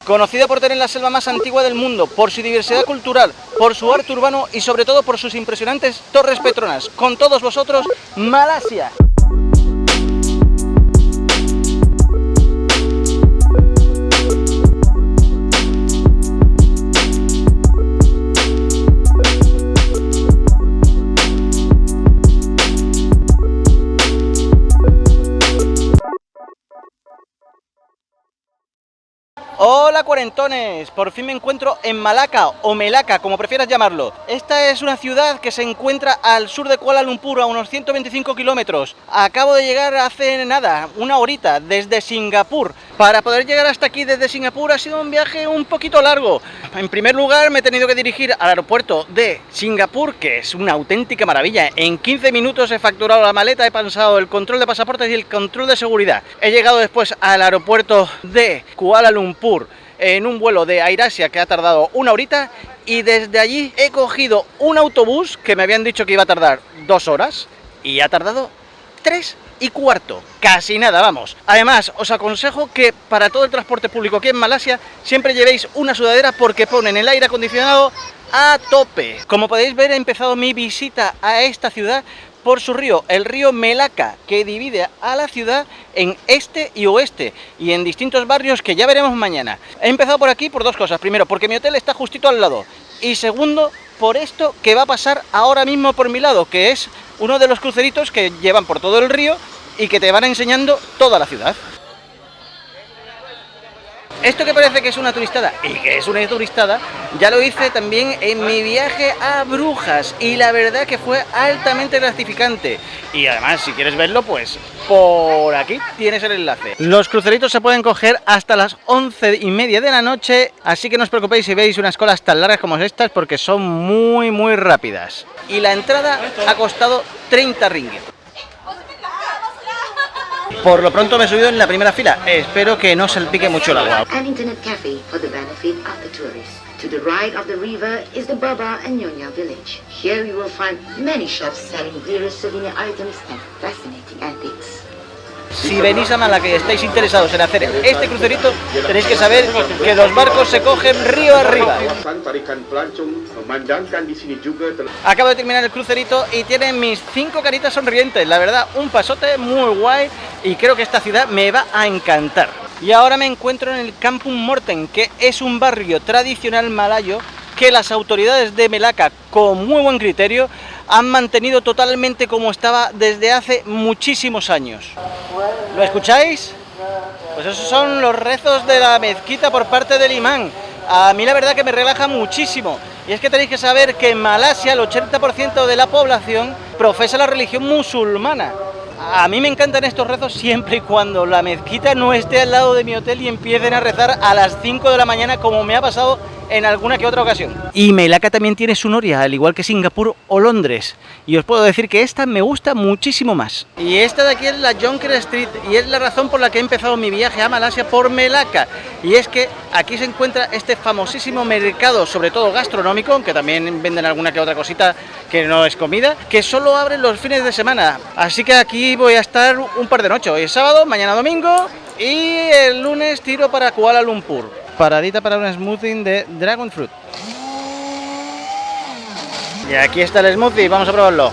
conocida por tener la selva más antigua del mundo, por su diversidad cultural, por su arte urbano y sobre todo por sus impresionantes torres Petronas. Con todos vosotros, Malasia. Hola cuarentones, por fin me encuentro en Malacca o Melaka, como prefieras llamarlo. Esta es una ciudad que se encuentra al sur de Kuala Lumpur, a unos 125 kilómetros. Acabo de llegar hace nada, una horita, desde Singapur. Para poder llegar hasta aquí desde Singapur ha sido un viaje un poquito largo. En primer lugar me he tenido que dirigir al aeropuerto de Singapur, que es una auténtica maravilla. En 15 minutos he facturado la maleta, he pasado el control de pasaportes y el control de seguridad. He llegado después al aeropuerto de Kuala Lumpur en un vuelo de AirAsia que ha tardado una horita, y desde allí he cogido un autobús que me habían dicho que iba a tardar 2 horas y ha tardado 3:15, casi nada, vamos. Además, os aconsejo que para todo el transporte público aquí en Malasia siempre llevéis una sudadera porque ponen el aire acondicionado a tope. Como podéis ver, he empezado mi visita a esta ciudad por su río, el río Melaka, que divide a la ciudad en este y oeste y en distintos barrios que ya veremos mañana. He empezado por aquí por dos cosas. Primero, porque mi hotel está justito al lado, y segundo, por esto que va a pasar ahora mismo por mi lado, que es uno de los cruceritos que llevan por todo el río y que te van enseñando toda la ciudad. Esto que parece que es una turistada y que es una turistada, ya lo hice también en mi viaje a Brujas y la verdad que fue altamente gratificante. Y además, si quieres verlo, pues por aquí tienes el enlace. Los cruceritos se pueden coger hasta las 11:30 de la noche, así que no os preocupéis si veis unas colas tan largas como estas, porque son muy rápidas. Y la entrada ha costado 30 ringgit. Por lo pronto me he subido en la primera fila. Espero que no salpique mucho el agua. An internet cafe for the benefit of the tourists. To the right of the river is the Baba and Nyonya village. Here you will find many shops selling various souvenir items and fascinating antiques. Si venís a Malaca y estáis interesados en hacer este crucerito, tenéis que saber que los barcos se cogen río arriba. Acabo de terminar el crucerito y tiene mis 5 caritas sonrientes. La verdad, un pasote muy guay y creo que esta ciudad me va a encantar. Y ahora me encuentro en el Kampung Morten, que es un barrio tradicional malayo que las autoridades de Melaka, con muy buen criterio, han mantenido totalmente como estaba desde hace muchísimos años. ¿Lo escucháis? Pues esos son los rezos de la mezquita por parte del imán. A mí la verdad que me relaja muchísimo. Y es que tenéis que saber que en Malasia el 80% de la población profesa la religión musulmana. A mí me encantan estos rezos siempre y cuando la mezquita no esté al lado de mi hotel y empiecen a rezar a las 5 de la mañana, como me ha pasado en alguna que otra ocasión. Y Melaka también tiene su noria, al igual que Singapur o Londres. Y os puedo decir que esta me gusta muchísimo más. Y esta de aquí es la Jonker Street y es la razón por la que he empezado mi viaje a Malasia por Melaka. Y es que aquí se encuentra este famosísimo mercado, sobre todo gastronómico, aunque también venden alguna que otra cosita que no es comida, que solo abren los fines de semana. Así que aquí voy a estar un par de noches. Hoy es sábado, mañana domingo y el lunes tiro para Kuala Lumpur. Paradita para un smoothie de Dragon Fruit. Y aquí está el smoothie, vamos a probarlo.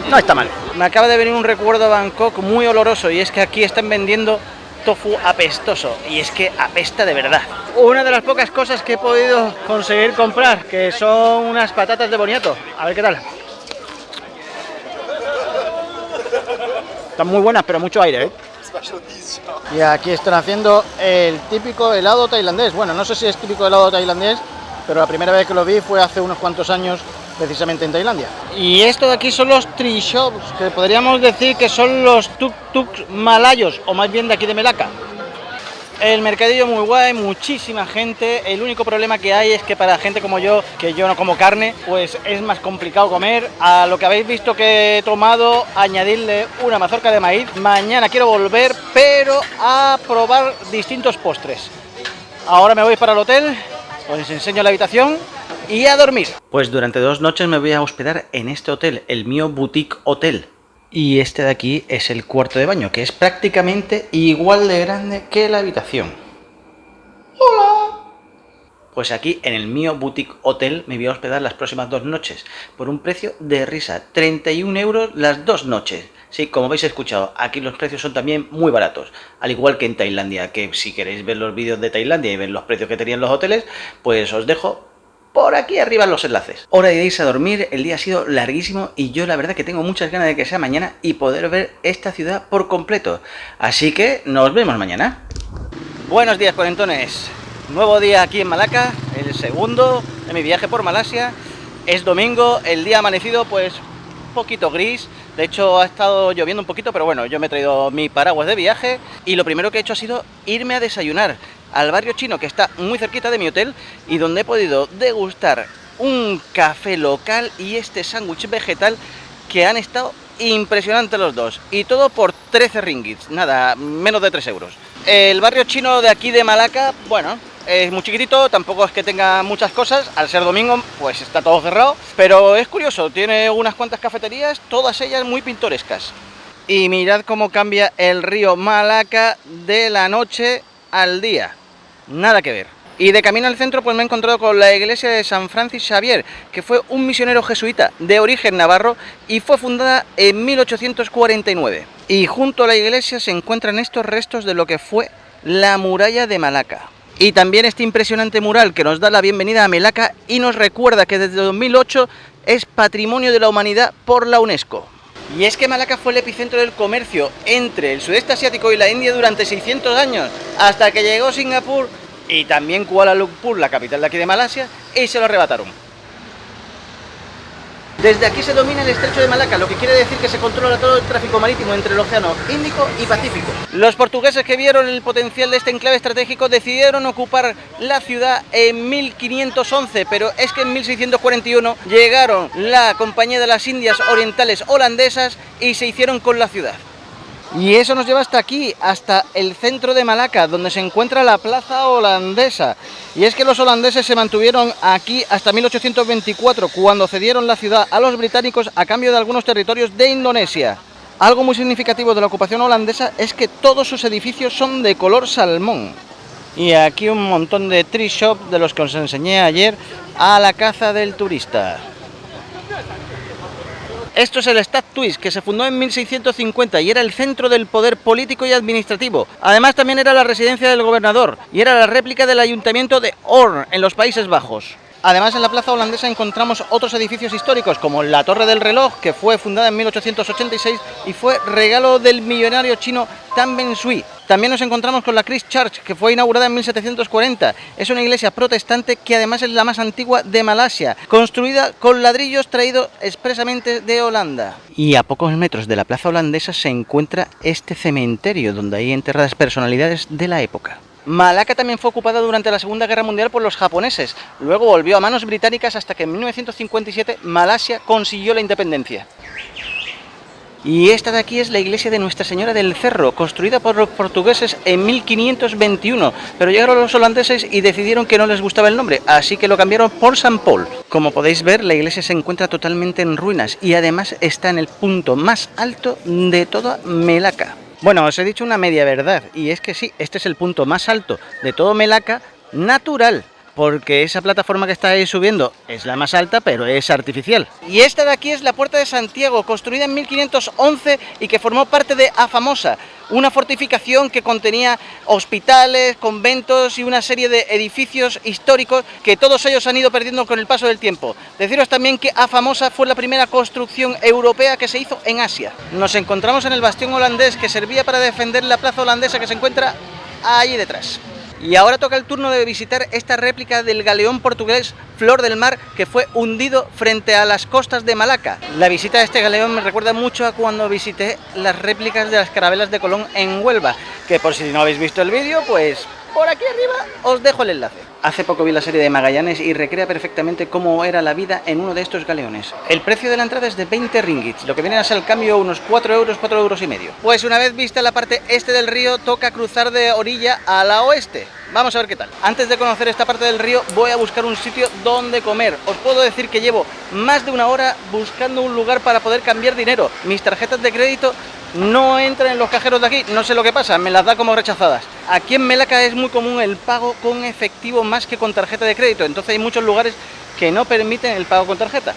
No está mal. Me acaba de venir un recuerdo a Bangkok muy oloroso, y es que aquí están vendiendo tofu apestoso, y es que apesta de verdad. Una de las pocas cosas que he podido conseguir comprar, que son unas patatas de boniato. A ver qué tal. Están muy buenas, pero mucho aire, ¿eh? Y aquí están haciendo el típico helado tailandés. Bueno, no sé si es típico helado tailandés, pero la primera vez que lo vi fue hace unos cuantos años, precisamente en Tailandia. Y esto de aquí son los tree shops, que podríamos decir que son los tuk-tuks malayos, o más bien de aquí de Melaka. El mercadillo muy guay, muchísima gente. El único problema que hay es que para gente como yo, que yo no como carne, pues es más complicado comer. A lo que habéis visto que he tomado, añadirle una mazorca de maíz. Mañana quiero volver, pero a probar distintos postres. Ahora me voy para el hotel, os enseño la habitación y a dormir. Pues durante 2 noches me voy a hospedar en este hotel, el Mio Boutique Hotel. Y este de aquí es el cuarto de baño, que es prácticamente igual de grande que la habitación. ¡Hola! Pues aquí en el Mio Boutique Hotel me voy a hospedar las próximas 2 noches por un precio de risa, 31 euros las 2 noches. Sí, como habéis escuchado, aquí los precios son también muy baratos, al igual que en Tailandia, que si queréis ver los vídeos de Tailandia y ver los precios que tenían los hoteles, pues os dejo por aquí arriba los enlaces. Hora de irse a dormir, el día ha sido larguísimo y yo la verdad que tengo muchas ganas de que sea mañana y poder ver esta ciudad por completo. Así que nos vemos mañana. Buenos días, cuarentones. Nuevo día aquí en Malaca, el segundo de mi viaje por Malasia. Es domingo, el día ha amanecido pues un poquito gris. De hecho ha estado lloviendo un poquito, pero bueno, yo me he traído mi paraguas de viaje y lo primero que he hecho ha sido irme a desayunar al barrio chino, que está muy cerquita de mi hotel y donde he podido degustar un café local y este sándwich vegetal que han estado impresionantes los dos. Y todo por 13 ringgits, nada, menos de 3 euros. El barrio chino de aquí de Malaca, bueno, es muy chiquitito, tampoco es que tenga muchas cosas, al ser domingo pues está todo cerrado, pero es curioso, tiene unas cuantas cafeterías, todas ellas muy pintorescas. Y mirad cómo cambia el río Malaca de la noche al día, nada que ver. Y de camino al centro pues me he encontrado con la iglesia de San Francis Xavier, que fue un misionero jesuita de origen navarro y fue fundada en 1849. Y junto a la iglesia se encuentran estos restos de lo que fue la muralla de Malaca. Y también este impresionante mural que nos da la bienvenida a Malaca y nos recuerda que desde 2008 es Patrimonio de la Humanidad por la UNESCO. Y es que Malaca fue el epicentro del comercio entre el sudeste asiático y la India durante 600 años, hasta que llegó Singapur y también Kuala Lumpur, la capital de aquí de Malasia, y se lo arrebataron. Desde aquí se domina el estrecho de Malaca, lo que quiere decir que se controla todo el tráfico marítimo entre el Océano Índico y Pacífico. Los portugueses, que vieron el potencial de este enclave estratégico, decidieron ocupar la ciudad en 1511, pero es que en 1641 llegaron la Compañía de las Indias Orientales holandesas y se hicieron con la ciudad. Y eso nos lleva hasta aquí, hasta el centro de Malaca, donde se encuentra la plaza holandesa. Y es que los holandeses se mantuvieron aquí hasta 1824, cuando cedieron la ciudad a los británicos a cambio de algunos territorios de Indonesia. Algo muy significativo de la ocupación holandesa es que todos sus edificios son de color salmón. Y aquí un montón de tree shop de los que os enseñé ayer a la caza del turista. Esto es el Stad Twist, que se fundó en 1650 y era el centro del poder político y administrativo. Además también era la residencia del gobernador y era la réplica del ayuntamiento de Hoorn en los Países Bajos. Además, en la plaza holandesa encontramos otros edificios históricos, como la Torre del Reloj, que fue fundada en 1886 y fue regalo del millonario chino Tan Ben Shui. También nos encontramos con la Christ Church, que fue inaugurada en 1740. Es una iglesia protestante que además es la más antigua de Malasia, construida con ladrillos traídos expresamente de Holanda. Y a pocos metros de la plaza holandesa se encuentra este cementerio, donde hay enterradas personalidades de la época. Malaca también fue ocupada durante la Segunda Guerra Mundial por los japoneses, luego volvió a manos británicas hasta que en 1957 Malasia consiguió la independencia. Y esta de aquí es la iglesia de Nuestra Señora del Cerro, construida por los portugueses en 1521, pero llegaron los holandeses y decidieron que no les gustaba el nombre, así que lo cambiaron por San Paul. Como podéis ver, la iglesia se encuentra totalmente en ruinas y además está en el punto más alto de toda Malaca. Bueno, os he dicho una media verdad, y es que sí, este es el punto más alto de todo Malaca natural, porque esa plataforma que está ahí subiendo es la más alta, pero es artificial. Y esta de aquí es la Puerta de Santiago, construida en 1511 y que formó parte de Afamosa, una fortificación que contenía hospitales, conventos y una serie de edificios históricos que todos ellos han ido perdiendo con el paso del tiempo. Deciros también que Afamosa fue la primera construcción europea que se hizo en Asia. Nos encontramos en el bastión holandés, que servía para defender la plaza holandesa que se encuentra allí detrás. Y ahora toca el turno de visitar esta réplica del galeón portugués Flor del Mar, que fue hundido frente a las costas de Malaca. La visita a este galeón me recuerda mucho a cuando visité las réplicas de las carabelas de Colón en Huelva, que por si no habéis visto el vídeo, pues por aquí arriba os dejo el enlace. Hace poco vi la serie de Magallanes y recrea perfectamente cómo era la vida en uno de estos galeones. El precio de la entrada es de 20 ringgits, lo que viene a ser al cambio unos 4 euros y medio. Pues una vez vista la parte este del río, toca cruzar de orilla a la oeste. vamos a ver qué tal. Antes de conocer esta parte del río voy a buscar un sitio donde comer. Os puedo decir que llevo más de una hora buscando un lugar para poder cambiar dinero. Mis tarjetas de crédito no entran en los cajeros de aquí, no sé lo que pasa, me las da como rechazadas. Aquí en Melaka es muy común el pago con efectivo más que con tarjeta de crédito, entonces hay muchos lugares que no permiten el pago con tarjeta.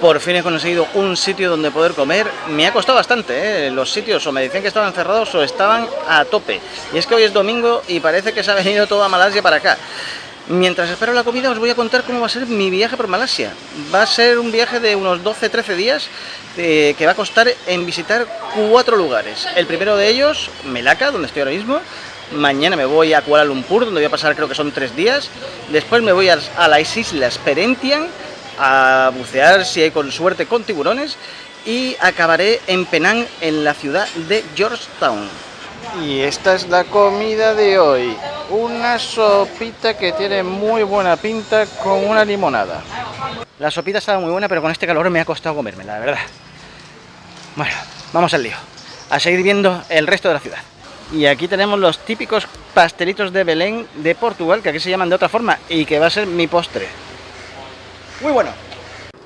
Por fin he conseguido un sitio donde poder comer. Me ha costado bastante, ¿eh? Los sitios o me decían que estaban cerrados o estaban a tope. Y es que hoy es domingo y parece que se ha venido toda Malasia para acá. Mientras espero la comida os voy a contar cómo va a ser mi viaje por Malasia. Va a ser un viaje de unos 12-13 días que va a costar en visitar 4 lugares. El primero de ellos, Melaka, donde estoy ahora mismo. Mañana me voy a Kuala Lumpur, donde voy a pasar creo que son 3 días. Después me voy a las islas Perhentian a bucear, si hay con suerte, con tiburones. Y acabaré en Penang, en la ciudad de Georgetown. Y esta es la comida de hoy. Una sopita que tiene muy buena pinta con una limonada. La sopita estaba muy buena, pero con este calor me ha costado comérmela, la verdad. Bueno, vamos al lío. A seguir viendo el resto de la ciudad. Y aquí tenemos los típicos pastelitos de Belén de Portugal, que aquí se llaman de otra forma, y que va a ser mi postre. Muy bueno.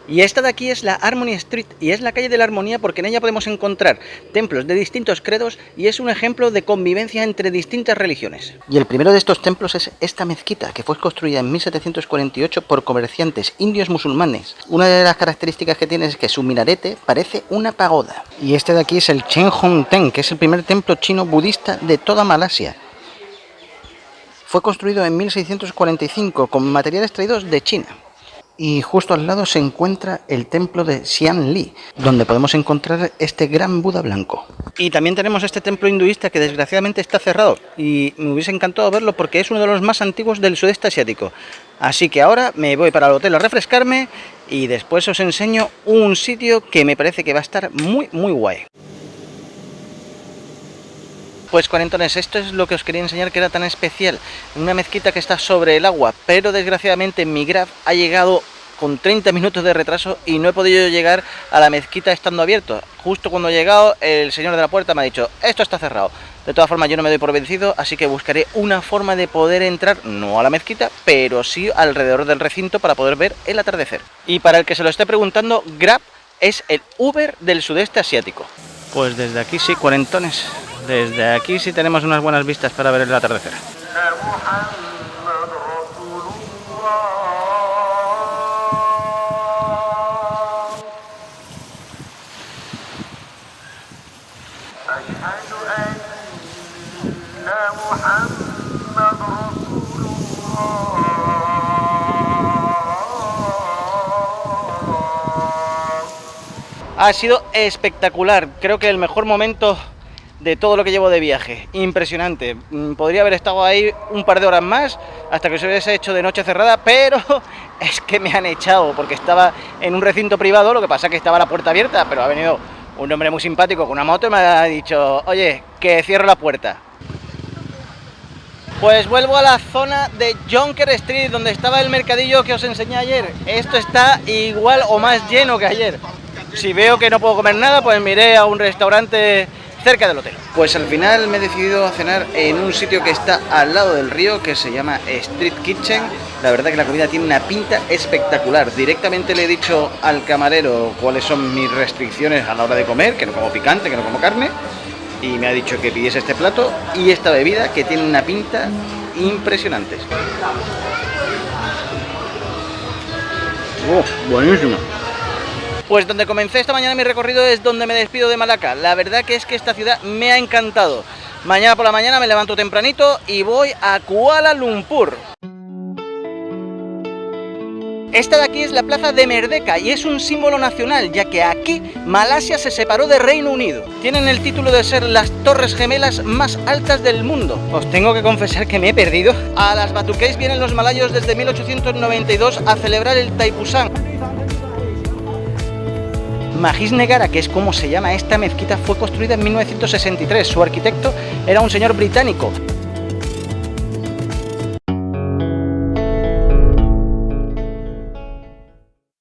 Y esta de aquí es la Harmony Street y es la calle de la armonía porque en ella podemos encontrar templos de distintos credos y es un ejemplo de convivencia entre distintas religiones. Y el primero de estos templos es esta mezquita que fue construida en 1748 por comerciantes indios musulmanes. Una de las características que tiene es que su minarete parece una pagoda. Y este de aquí es el Chen Hong Ten, que es el primer templo chino budista de toda Malasia. Fue construido en 1645 con materiales traídos de China. Y justo al lado se encuentra el templo de Xianli, donde podemos encontrar este gran Buda blanco. Y también tenemos este templo hinduista que desgraciadamente está cerrado y me hubiese encantado verlo porque es uno de los más antiguos del sudeste asiático. Así que ahora me voy para el hotel a refrescarme y después os enseño un sitio que me parece que va a estar muy guay. Pues cuarentones, esto es lo que os quería enseñar que era tan especial. Una mezquita que está sobre el agua, pero desgraciadamente mi Grab ha llegado con 30 minutos de retraso y no he podido llegar a la mezquita estando abierto. Justo cuando he llegado, el señor de la puerta me ha dicho, esto está cerrado. De todas formas yo no me doy por vencido, así que buscaré una forma de poder entrar, no a la mezquita, pero sí alrededor del recinto para poder ver el atardecer. Y para el que se lo esté preguntando, Grab es el Uber del sudeste asiático. Pues desde aquí sí, cuarentones. Desde aquí sí tenemos unas buenas vistas para ver el atardecer. Ha sido espectacular, creo que el mejor momento de todo lo que llevo de viaje, impresionante. Podría haber estado ahí un par de horas más hasta que se hubiese hecho de noche cerrada, pero es que me han echado porque estaba en un recinto privado, lo que pasa es que estaba la puerta abierta, pero ha venido un hombre muy simpático con una moto y me ha dicho, oye, que cierro la puerta. Pues vuelvo a la zona de Jonker Street, donde estaba el mercadillo que os enseñé ayer. Esto está igual o más lleno que ayer. Si veo que no puedo comer nada, pues me iré a un restaurante cerca del hotel. Pues al final me he decidido a cenar en un sitio que está al lado del río, que se llama Street Kitchen. La verdad que la comida tiene una pinta espectacular. Directamente le he dicho al camarero cuáles son mis restricciones a la hora de comer, que no como picante, que no como carne, y me ha dicho que pidiese este plato y esta bebida que tiene una pinta impresionante. Buenísimo. Pues donde comencé esta mañana mi recorrido es donde me despido de Malacca. La verdad que es que esta ciudad me ha encantado. Mañana por la mañana me levanto tempranito y voy a Kuala Lumpur. Esta de aquí es la plaza de Merdeka y es un símbolo nacional, ya que aquí Malasia se separó de Reino Unido. Tienen el título de ser las torres gemelas más altas del mundo. Os tengo que confesar que me he perdido. A las Batuques vienen los malayos desde 1892 a celebrar el Thaipusam. Majis Negara, que es como se llama esta mezquita, fue construida en 1963. Su arquitecto era un señor británico.